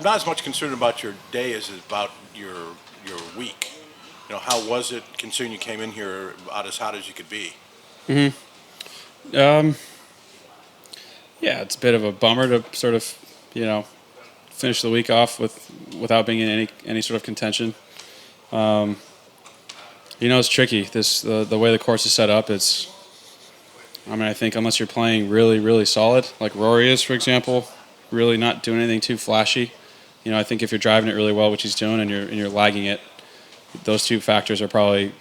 not as much concerned about your day as about your week. How was it considering you came in here about as hot as you could be? Um, yeah, it's a bit of a bummer to sort of, you know, finish the week off without being in any sort of contention. Um, it's tricky. The way the course is set up, I think unless you're playing really, really solid, like Rory is, for example, really not doing anything too flashy. I think if you're driving it really well, which he's doing, and you're lagging it, those two factors are probably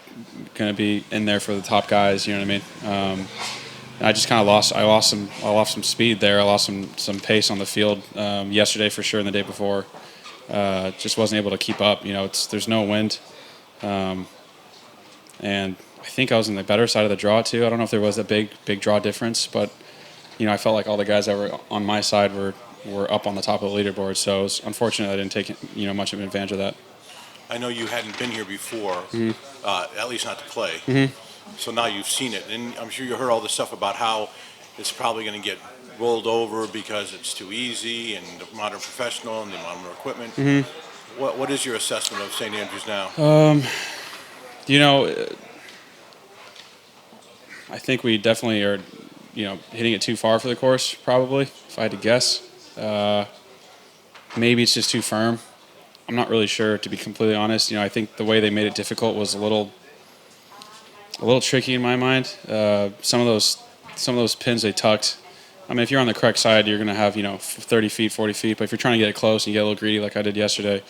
going to be in there for the top guys. You know what I mean? I just kind of lost. I lost some speed there. I lost some pace on the field yesterday for sure, and the day before. Just wasn't able to keep up. There's no wind, and I think I was on the better side of the draw too. I don't know if there was a big draw difference, but I felt like all the guys that were on my side were up on the top of the leaderboard. So it was unfortunate I didn't take much of an advantage of that. I know you hadn't been here before, at least not to play. Mm-hmm. So now you've seen it, and I'm sure you heard all this stuff about how it's probably going to get rolled over because it's too easy and the modern professional and the modern equipment. Mm-hmm. What is your assessment of St. Andrews now? You know, I think we definitely are, hitting it too far for the course. Probably, if I had to guess, maybe it's just too firm. I'm not really sure, to be completely honest. I think the way they made it difficult was a little tricky in my mind. Some of those pins they tucked. I mean, if you're on the correct side, you're going to have 30 feet, 40 feet. But if you're trying to get it close and you get a little greedy, like I did yesterday,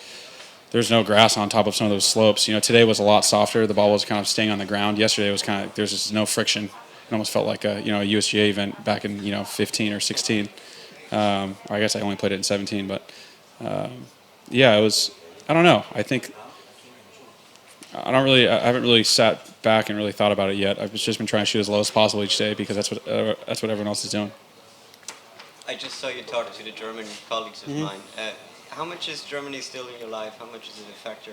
there's no grass on top of some of those slopes. Today was a lot softer. The ball was kind of staying on the ground. Yesterday was kind of there's just no friction. It almost felt like a USGA event back in 15 or 16. I guess I only played it in 17, but yeah, it was. I don't know. I think I haven't really sat back and really thought about it yet. I've just been trying to shoot as low as possible each day because that's what everyone else is doing. I just saw you talking to the German colleagues of mine. How much is Germany still in your life? How much is it a factor?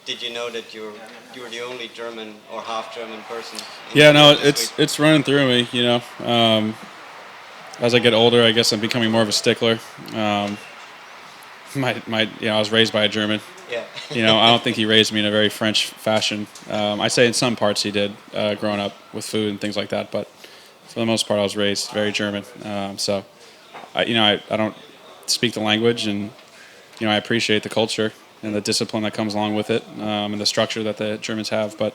Did you know that you were the only German or half German person? Yeah, no, it's running through me. As I get older, I guess I'm becoming more of a stickler. I was raised by a German. Yeah. I don't think he raised me in a very French fashion. I say in some parts he did, growing up with food and things like that. But for the most part, I was raised very German. So, I don't speak the language, and I appreciate the culture and the discipline that comes along with it, and the structure that the Germans have. But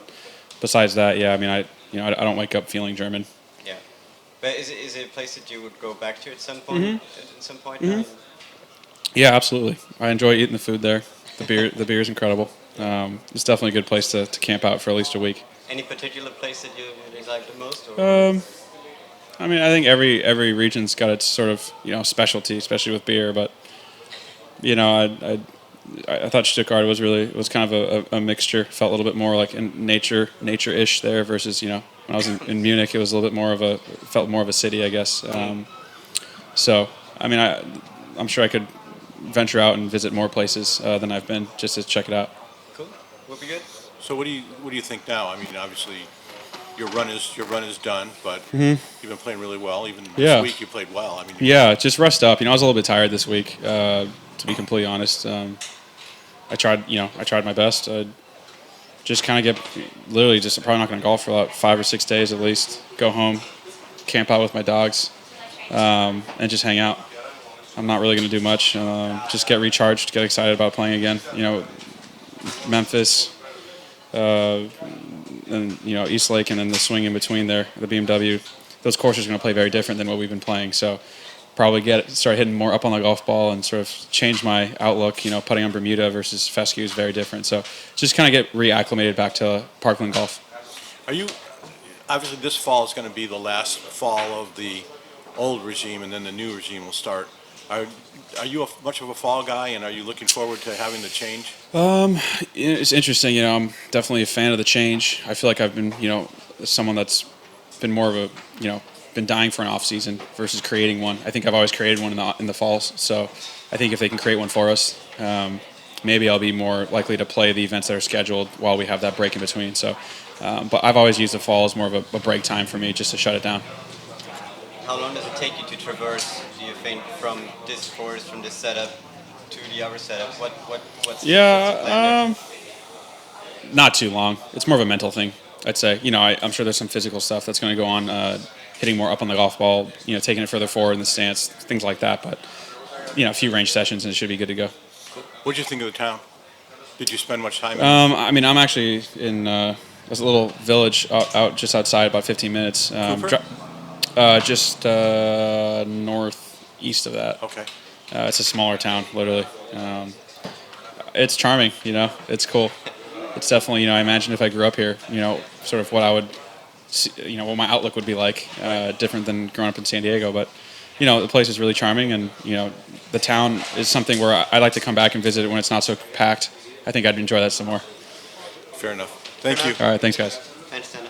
besides that, yeah, I don't wake up feeling German. Yeah. But is it a place that you would go back to at some point? Mm-hmm. At some point. Mm-hmm. Yeah, absolutely. I enjoy eating the food there. The beer is incredible. It's definitely a good place to camp out for at least a week. Any particular place that you really like the most? I think every region's got its sort of specialty, especially with beer. But I thought Stuttgart was kind of a mixture. Felt a little bit more like nature-ish there versus when I was in Munich, it was a little bit felt more of a city, I guess. So I'm sure I could venture out and visit more places than I've been just to check it out. Cool, would be good. So what do you think now? Obviously, your run is done, but Mm-hmm. you've been playing really well. Even this week, you played well. Yeah, just rest up. I was a little bit tired this week, to be completely honest. I tried my best. Just kind of probably not going to golf for about 5 or 6 days at least. Go home, camp out with my dogs, and just hang out. I'm not really going to do much. Just get recharged, get excited about playing again. Memphis, and East Lake, and then the swing in between there, the BMW. Those courses are going to play very different than what we've been playing. So probably start hitting more up on the golf ball and sort of change my outlook. Putting on Bermuda versus fescue is very different. So just kind of get reacclimated back to parkland golf. Obviously, this fall is going to be the last fall of the old regime, and then the new regime will start. Are you much of a fall guy, and are you looking forward to having the change? It's interesting. I'm definitely a fan of the change. I feel like I've been, someone that's been more of a, been dying for an off season versus creating one. I think I've always created one in the falls. So I think if they can create one for us, maybe I'll be more likely to play the events that are scheduled while we have that break in between. So, but I've always used the fall as more of a break time for me, just to shut it down. How long does it take you to traverse, do you think, from this course, from this setup, to the other setup? What's the plan there? Yeah, not too long. It's more of a mental thing, I'd say. I'm sure there's some physical stuff that's going to go on, hitting more up on the golf ball, taking it further forward in the stance, things like that. But a few range sessions and it should be good to go. What did you think of the town? Did you spend much time in it? I mean, I'm actually in this little village out just outside, about 15 minutes. Cooper? Just northeast of that. Okay. It's a smaller town, literally. It's charming, It's cool. It's definitely, I imagine if I grew up here, sort of what I would, what my outlook would be like, different than growing up in San Diego. But, the place is really charming, and the town is something where I like to come back and visit it when it's not so packed. I think I'd enjoy that some more. Fair enough. Thank you. All right, thanks, guys. Thanks, Tanner.